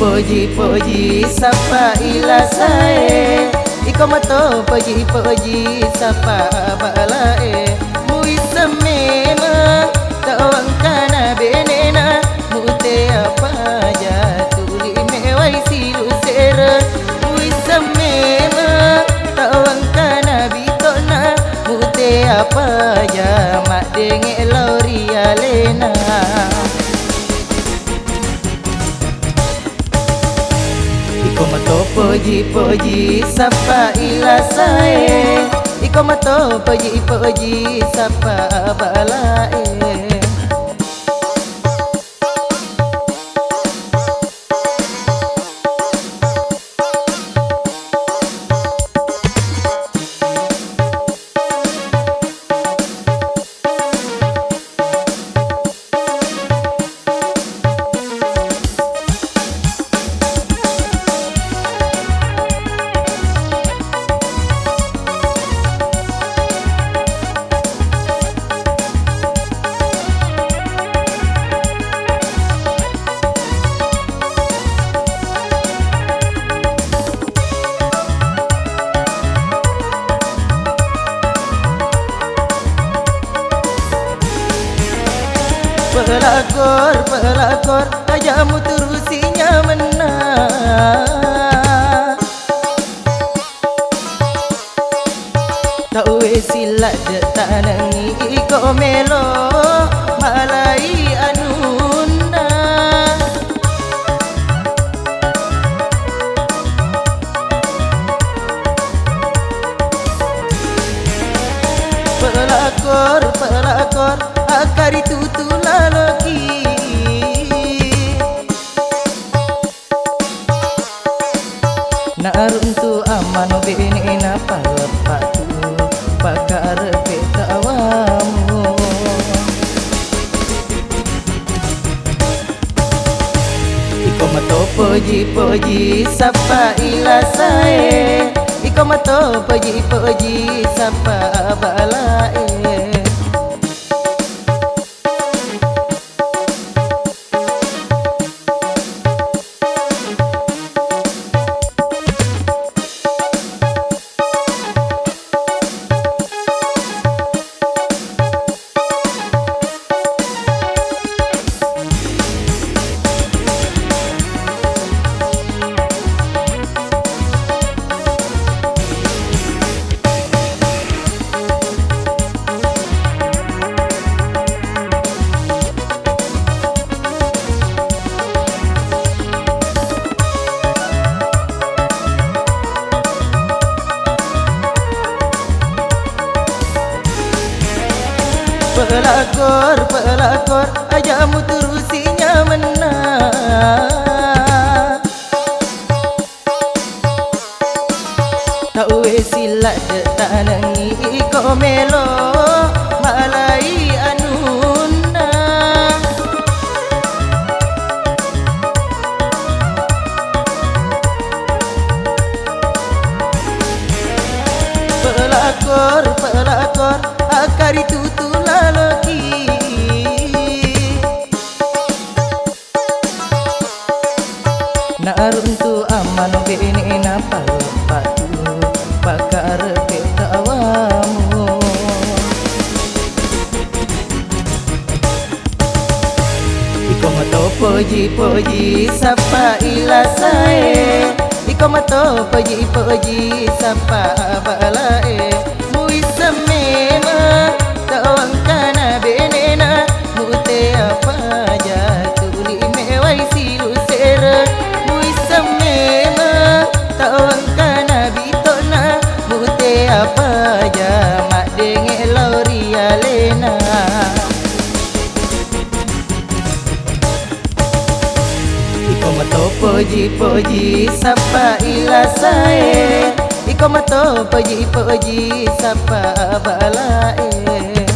puji sapa ila sae iko mato puji sapa balae mui semema tawang kana benena mute apa ja tuli mewai silu sera mui semema tawang kana bitona mute apa ja mak denge loria lena iko mato puji sapa ila sae iko mato puji sapa balae pelakor ajamu terusinya menang tau silat de tanangi iko melo malai anunda pelakor akari tutula lagi naruntu amano bene na palepatu pakar petawamu iko mato puji sapa ila sae iko mato puji sapa balae pelakor ajamu terusinya menang tau silat de tanangi iko melo malai anunda pelakor akari tutula lagi naruntu amano bene na palepatu pakar petawamu iko mato puji sapa ila sae iko mato puji sapa balae mui semema tawang kana benena mute apa ja tuli mewai silu sera mui semema tawang kana bitona mute apa ja mak denge loria lena iko mato puji sapa ila sae iko mato puji sapa balae